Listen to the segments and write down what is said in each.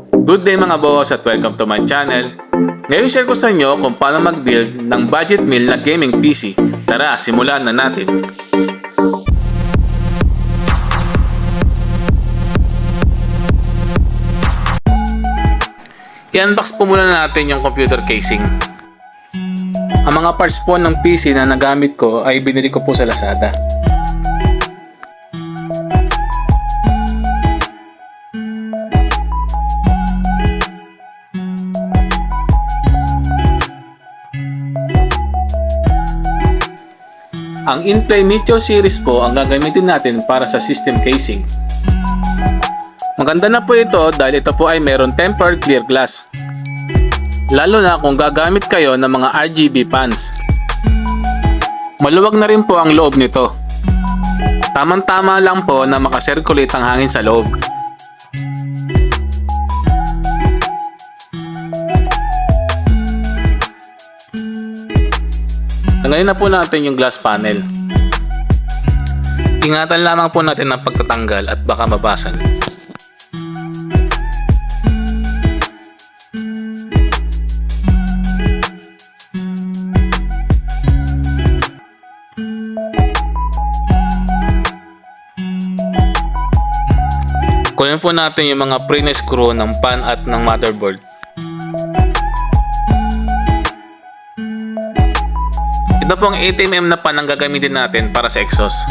Good day mga boss at welcome to my channel. Ngayon share ko sa inyo kung paano mag-build ng budget meal na gaming PC. Tara, simulan na natin. I-unbox po muna natin yung computer casing. Ang mga parts po ng PC na nagamit ko ay binili ko po sa Lazada. Ang Inplay Meteor series po ang gagamitin natin para sa system casing. Maganda na po ito dahil ito po ay meron tempered clear glass. Lalo na kung gagamit kayo ng mga RGB fans. Maluwag na rin po ang loob nito. Tamang-tama lang po na makasirculate ang hangin sa loob. Tanggalin na po natin yung glass panel. Ingatan lamang po natin ang pagtatanggal at baka mabasag. Kunin po natin yung mga pre-screw ng pan at ng motherboard. Ito pong 80mm na pan ang gagamitin natin para sa exhaust.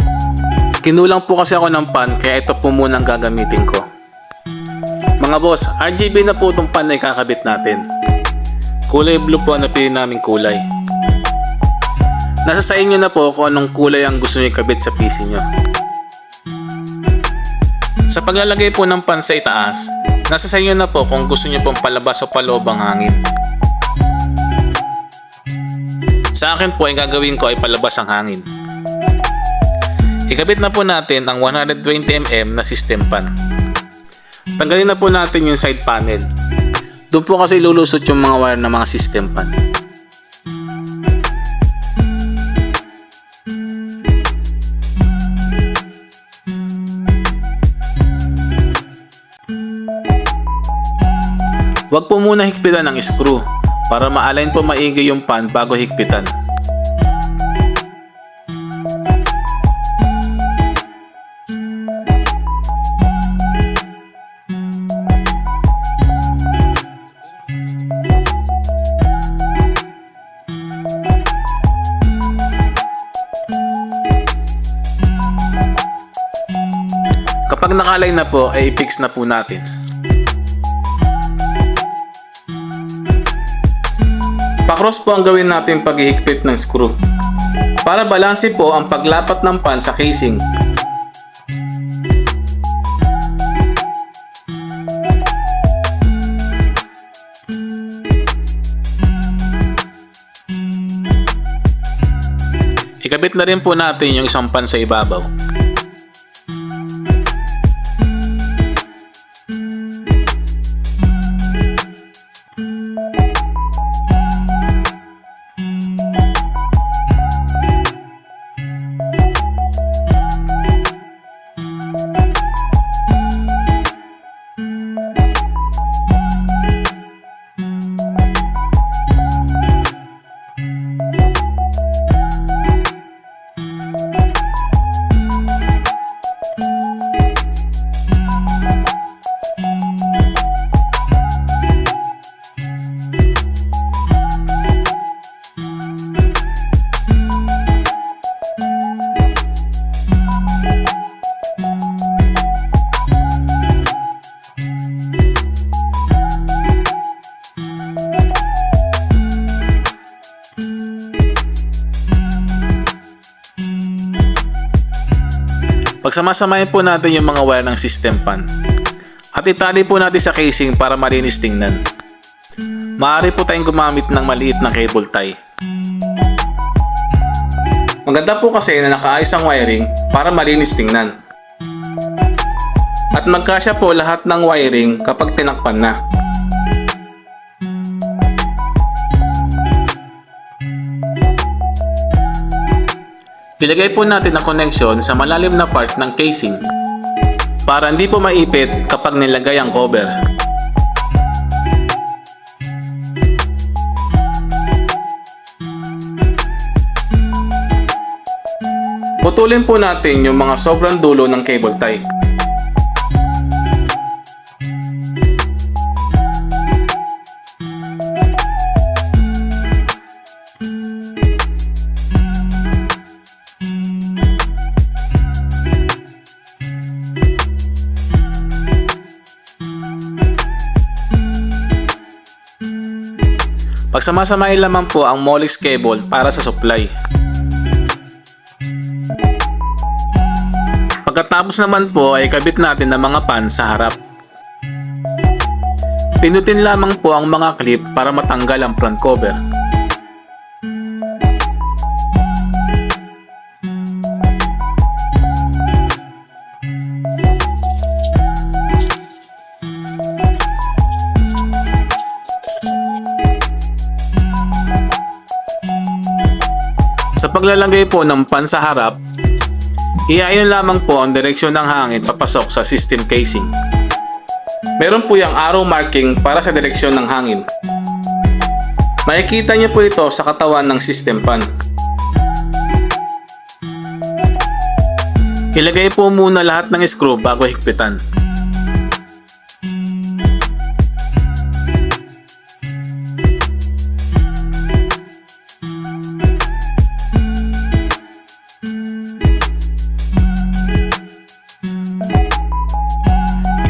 Kinulang po kasi ako ng pan kaya ito po muna ang gagamitin ko. Mga boss, RGB na po itong pan na ikakabit natin. Kulay blue po ang napili naming kulay. Nasa sa inyo na po kung anong kulay ang gusto nyo ikabit sa PC nyo. Sa paglalagay po ng pan sa itaas, nasa sa inyo na po kung gusto nyo pong palabas o paloob ang hangin. Sa akin po, ang gagawin ko ay palabas ang hangin. Ikabit na po natin ang 120mm na system fan. Tanggalin na po natin yung side panel. Doon po kasi lulusot yung mga wire ng mga system fan. Huwag po muna higpitan ng screw para ma-align po maigi yung pan bago higpitan. Kapag naka-align na po, ay i-fix na po natin. Pa-cross po ang gawin natin paghihigpit ng screw para balanse po ang paglapat ng pan sa casing. Ikabit na rin po natin yung isang pan sa ibabaw. Pagsamasamahin po natin yung mga wire ng system fan at itali po natin sa casing para malinis tingnan. Maaari po tayong gumamit ng maliit na cable tie. Maganda po kasi na nakaayos ang wiring para malinis tingnan. At magkasya po lahat ng wiring kapag tinakpan na. Ilagay po natin ang connection sa malalim na part ng casing para hindi po maipit kapag nilagay ang cover. Puputulin po natin yung mga sobrang dulo ng cable tie. Pagsamasamahin lamang po ang Molex cable para sa supply. Pagkatapos naman po ay kabit natin ang mga pan sa harap. Pinutin lamang po ang mga clip para matanggal ang front cover. Sa paglalagay po ng pan sa harap, iayon lamang po ang direksyon ng hangin papasok sa system casing. Meron po yung arrow marking para sa direksyon ng hangin. Makikita niyo po ito sa katawan ng system pan. Ilagay po muna lahat ng screw bago higpitan.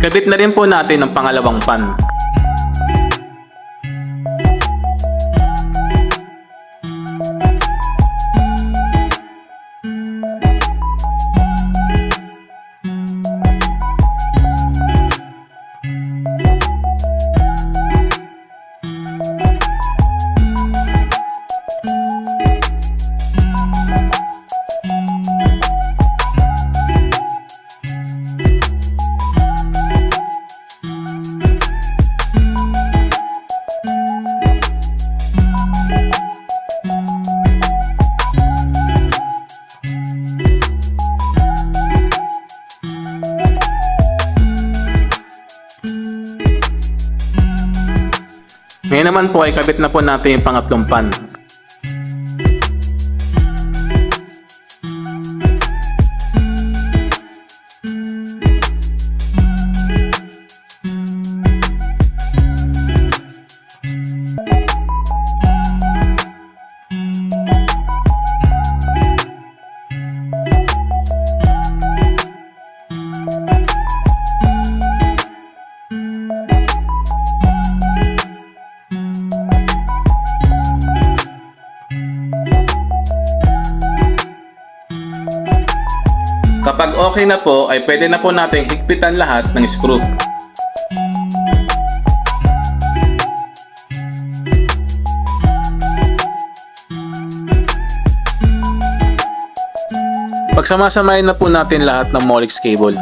Ikabit na rin po natin ang pangalawang pan. Ngayon naman po ay kabit na po natin yung pangatlong pan. Kapag okay na po ay pwede na po natin higpitan lahat ng screw. Pagsamasamahin na po natin lahat ng Molex cable.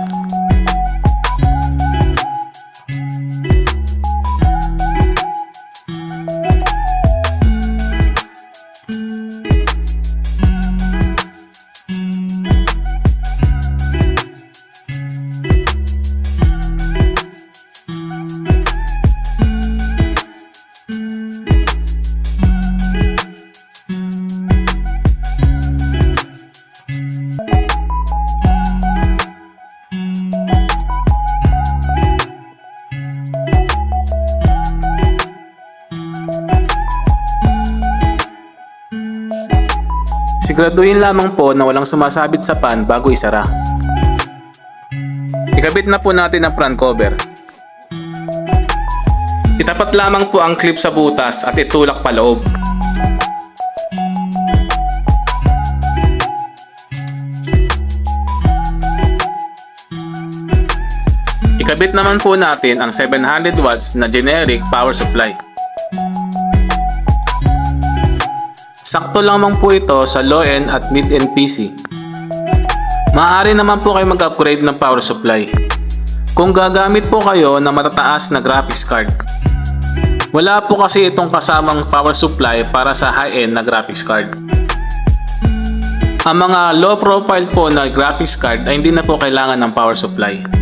Siguraduhin lamang po na walang sumasabit sa pan bago isara. Ikabit na po natin ang front cover. Itapat lamang po ang clip sa butas at itulak paloob. Ikabit naman po natin ang 700 watts na generic power supply. Sakto lamang po ito sa low-end at mid-end PC. Maaari naman po kayo mag-upgrade ng power supply kung gagamit po kayo ng matataas na graphics card. Wala po kasi itong kasamang power supply para sa high-end na graphics card. Ang mga low profile po na graphics card ay hindi na po kailangan ng power supply.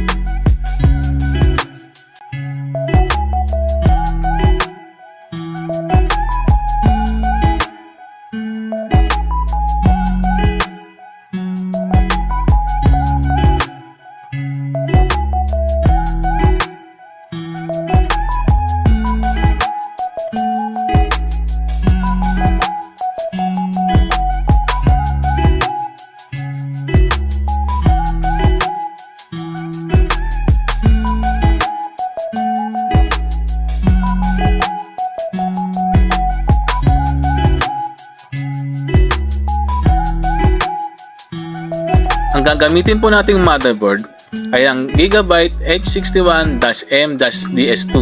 Ang gagamitin po nating motherboard ay ang Gigabyte H61-M-DS2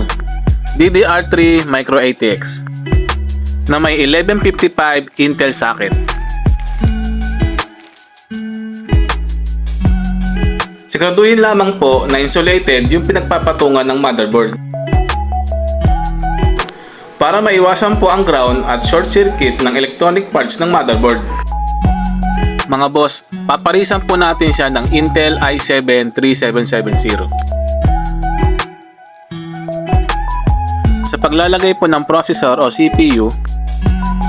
DDR3 Micro ATX na may 1155 Intel socket. Siguraduhin lamang po na insulated yung pinagpapatungan ng motherboard para maiwasan po ang ground at short circuit ng electronic parts ng motherboard. Mga boss, paparisan po natin siya ng Intel i7-3770. Sa paglalagay po ng processor o CPU,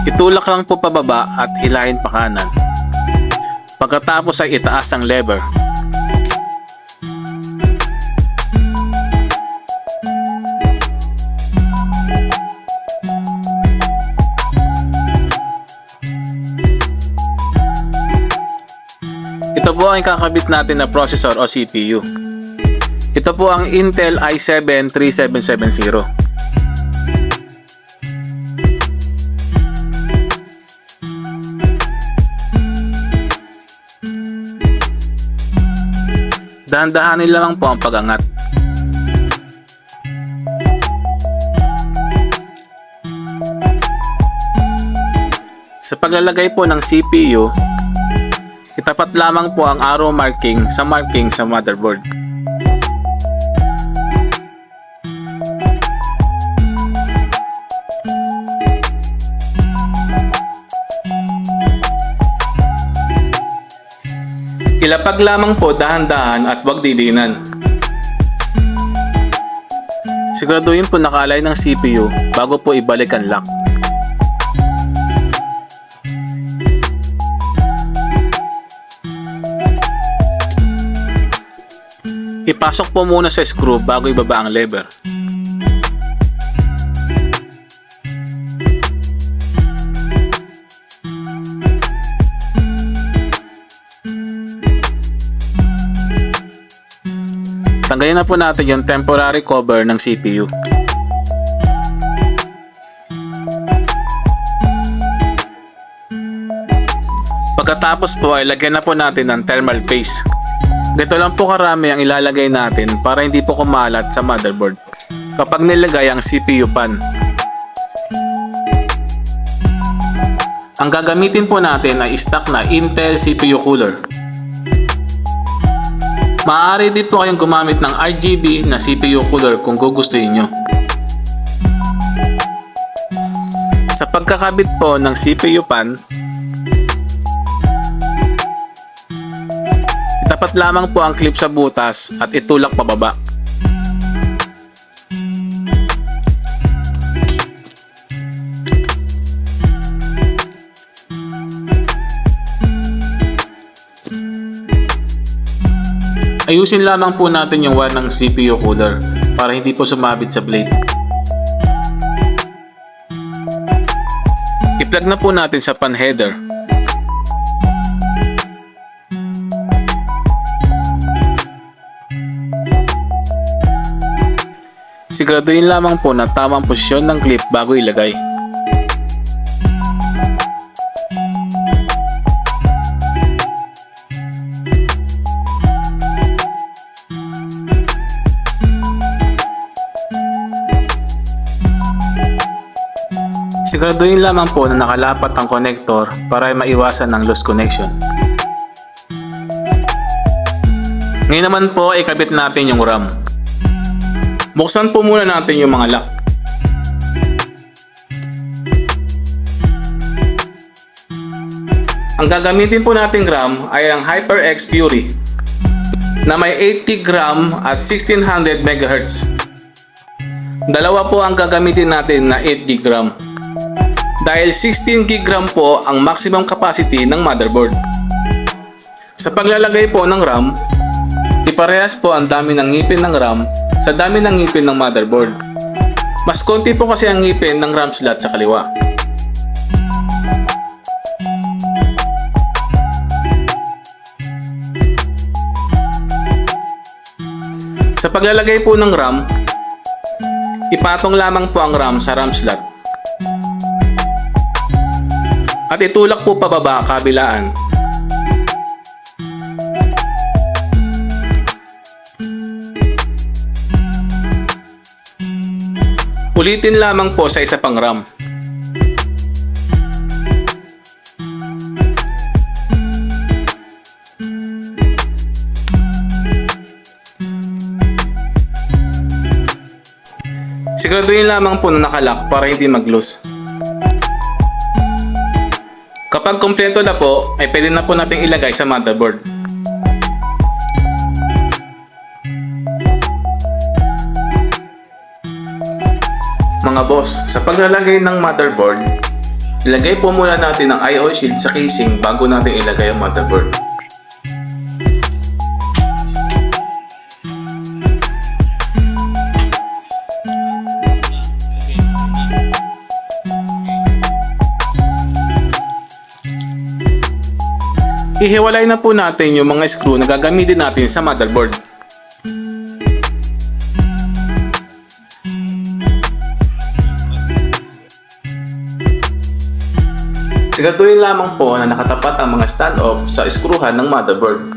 itulak lang po pababa at hilahin pa kanan. Pagkatapos ay itaas ang lever. Ito po ang kakabit natin na processor o CPU. Ito po ang Intel i7-3770. Dahan-dahanin lang po ang pag-angat. Sa paglalagay po ng CPU, itapat lamang po ang arrow marking sa motherboard. Ilapag lamang po dahan-dahan at huwag didiinan. Siguraduhin po nakalay ng CPU bago po ibalik ang lock. Ipasok po muna sa screw bago ibaba ang lever. Tanggalin na po natin yung temporary cover ng CPU. Pagkatapos po ay lagyan na po natin ng thermal paste. Dito lang po karami ang ilalagay natin para hindi po kumalat sa motherboard kapag nilagay ang CPU pan. Ang gagamitin po natin ay stock na Intel CPU cooler. Maaari din po kayong gumamit ng RGB na CPU cooler kung gugustuhin nyo. Sa pagkakabit po ng CPU pan, itapat lamang po ang clip sa butas at itulak pababa. Ayusin lamang po natin yung wire ng CPU cooler para hindi po sumabit sa blade. I-plug na po natin sa pan header. Siguraduhin lamang po na tamang posisyon ng clip bago ilagay. Siguraduhin lamang po na nakalapat ang connector para maiwasan ang loose connection. Ngayon naman po ikabit natin yung RAM. Buksan po muna natin yung mga lock. Ang gagamitin po nating RAM ay ang HyperX Fury na may 8 GB RAM at 1600 MHz. Dalawa po ang gagamitin natin na 8 GB RAM. Dahil 16 GB RAM po ang maximum capacity ng motherboard. Sa paglalagay po ng RAM, iparehas po ang dami ng ngipin ng RAM sa dami ng ngipin ng motherboard. Mas konti po kasi ang ngipin ng RAM slot sa kaliwa. Sa paglalagay po ng RAM, ipatong lamang po ang RAM sa RAM slot at itulak po pababa kabilaan. Ulitin lamang po sa isa pang RAM. Siguraduhin lamang po na nakalock para hindi mag-loose. Kapag kumpleto na po, ay pwede na po nating ilagay sa motherboard. Mga boss, sa paglalagay ng motherboard, ilagay po muna natin ang I/O shield sa casing bago natin ilagay ang motherboard. Ihiwalay na po natin yung mga screw na gagamitin natin sa motherboard. Siguraduhin lamang po na nakatapat ang mga stand-off sa skruhan ng motherboard.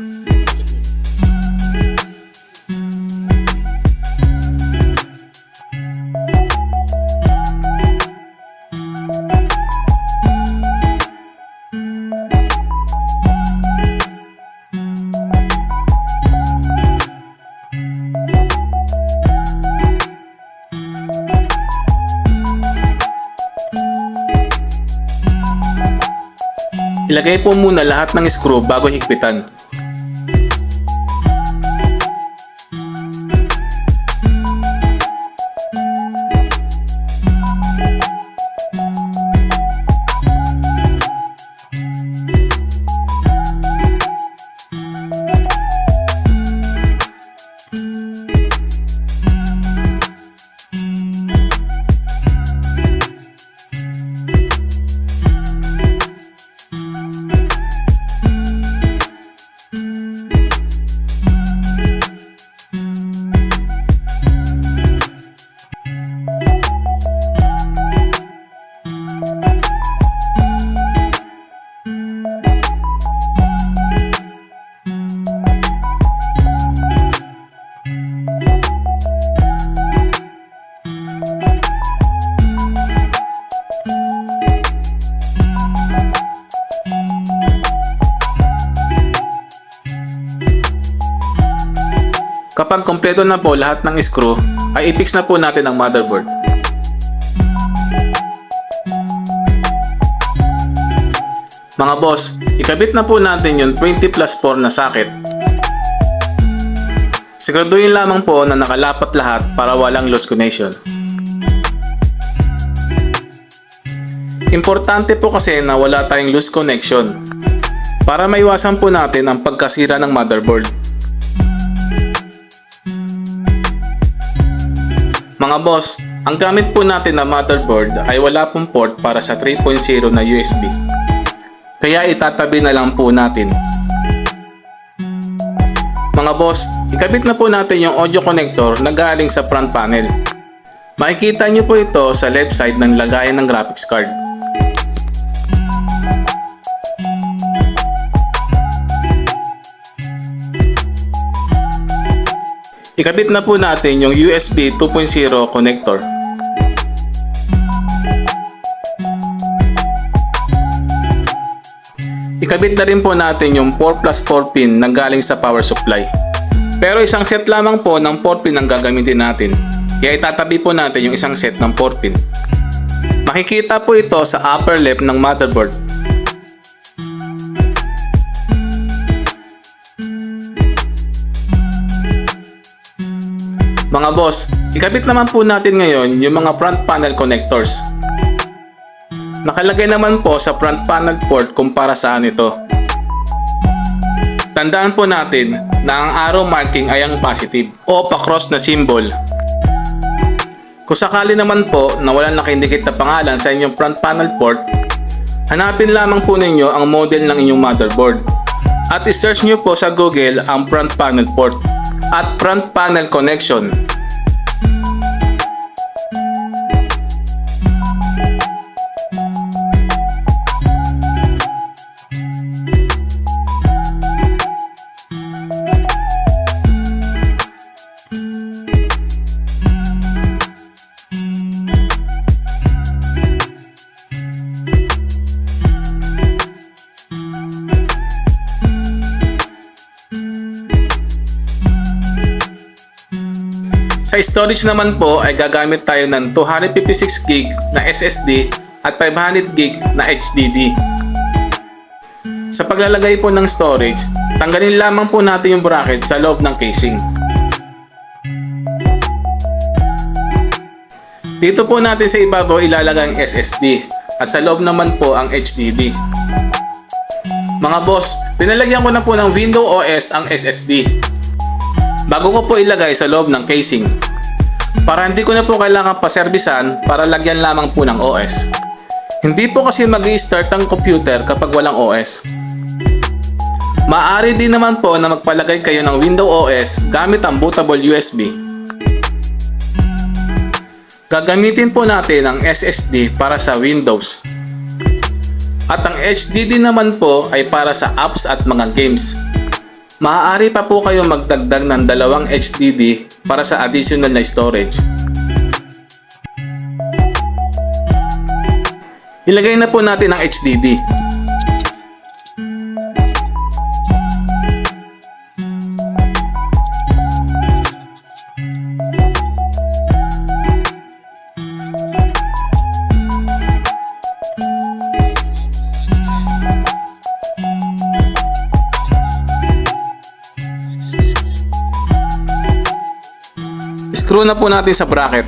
Ilagay po muna lahat ng screw bago higpitan. Kapag kompleto na po lahat ng screw, ay i-fix na po natin ang motherboard. Mga boss, ikabit na po natin yung 20+4 na socket. Siguraduhin lamang po na nakalapat lahat para walang loose connection. Importante po kasi na wala tayong loose connection para maiwasan po natin ang pagkasira ng motherboard. Mga boss, ang gamit po natin na motherboard ay wala pong port para sa 3.0 na USB. Kaya itatabi na lang po natin. Mga boss, ikabit na po natin yung audio connector na galing sa front panel. Makikita nyo po ito sa left side ng lagayan ng graphics card. Ikabit na po natin yung USB 2.0 connector. Ikabit na rin po natin yung 4+4 pin na galing sa power supply. Pero isang set lamang po ng 4 pin ang gagamitin natin. Kaya itatabi po natin yung isang set ng 4 pin. Makikita po ito sa upper left ng motherboard. Mga boss, ikabit naman po natin ngayon yung mga front panel connectors. Nakalagay naman po sa front panel port kung para saan ito. Tandaan po natin na ang arrow marking ay ang positive o pa-cross na symbol. Kung sakali naman po na walang naka-indicate na pangalan sa inyong front panel port, hanapin lamang po ninyo ang model ng inyong motherboard at i-search nyo po sa Google ang front panel port at front panel connection. Sa storage naman po ay gagamit tayo ng 256GB na SSD at 500GB na HDD. Sa paglalagay po ng storage, tanggalin lamang po natin yung bracket sa loob ng casing. Dito po natin sa ibabaw ilalagay ang SSD at sa loob naman po ang HDD. Mga boss, pinalagyan ko na po ng Windows OS ang SSD bago ko po ilagay sa loob ng casing, para hindi ko na po kailangan paservisan para lagyan lamang po ng OS. Hindi po kasi mag-i-start ang computer kapag walang OS. Maaari din naman po na magpalagay kayo ng Windows OS gamit ang bootable USB. Gagamitin po natin ang SSD para sa Windows. At ang HDD naman po ay para sa apps at mga games. Maaari pa po kayo magdagdag ng 2 HDD para sa additional na storage. Ilagay na po natin ang HDD. Screw na po natin sa bracket.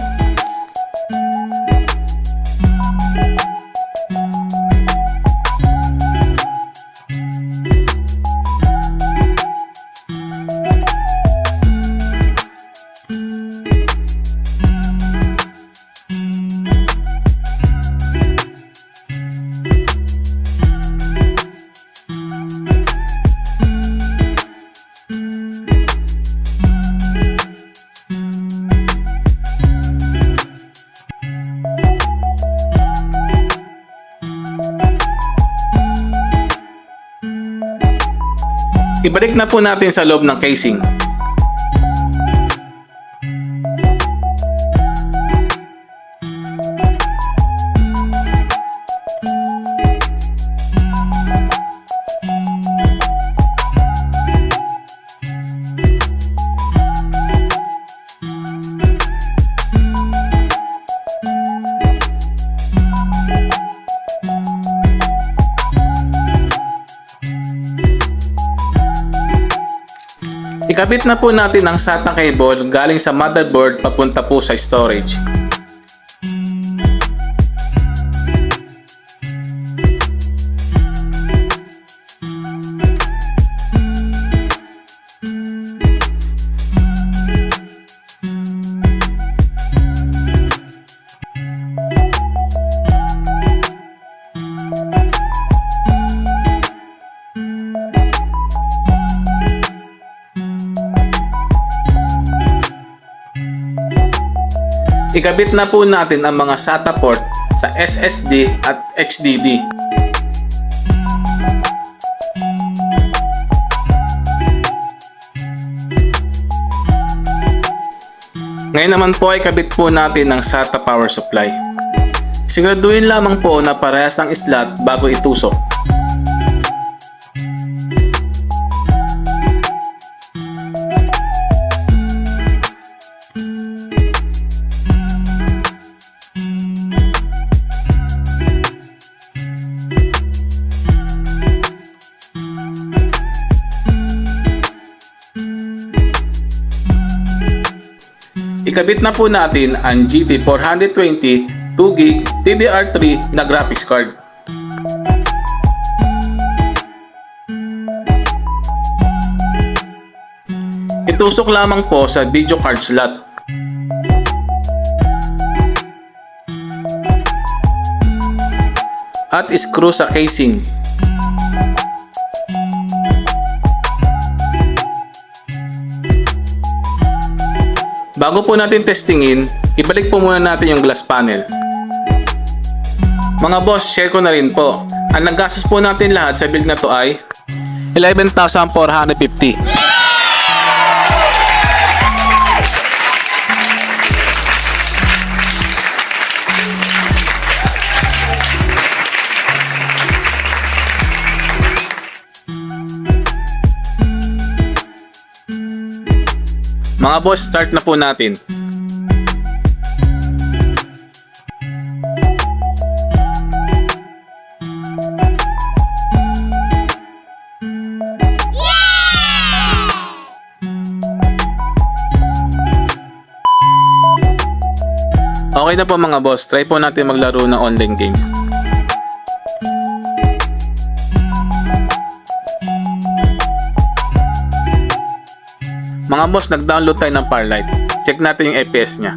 Ibalik na po natin sa loob ng casing. Ikabit na po natin ang SATA cable galing sa motherboard papunta po sa storage. Ikabit na po natin ang mga SATA port sa SSD at HDD. Ngayon naman po ay kabit po natin ang SATA power supply. Siguraduhin lamang po na parehas ang slot bago itusok. Ikabit na po natin ang GT420 2GB DDR3 na graphics card. Itusok lamang po sa video card slot. At screw sa casing. Bago po natin testingin, ibalik po muna natin yung glass panel. Mga boss, share ko na rin po. Ang naggastos po natin lahat sa build na to ay 11,450. Mga boss, start na po natin. Okay na po mga boss, try po natin maglaro ng online games. Mga boss, nag-download tayo ng Farlight. Check natin yung FPS niya.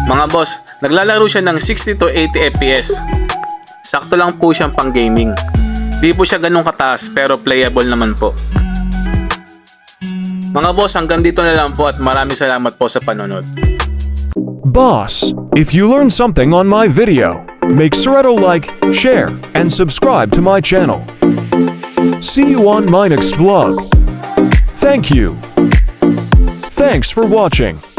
Mga boss, naglalaro siya ng 60 to 80 FPS. Sakto lang po siyang pang gaming. Di po siya ganun kataas pero playable naman po. Mga boss, hanggang dito na lang po at maraming salamat po sa panonood. Boss, if you learned something on my video, make sure to like, share, and subscribe to my channel. See you on my next vlog. Thank you. Thanks for watching.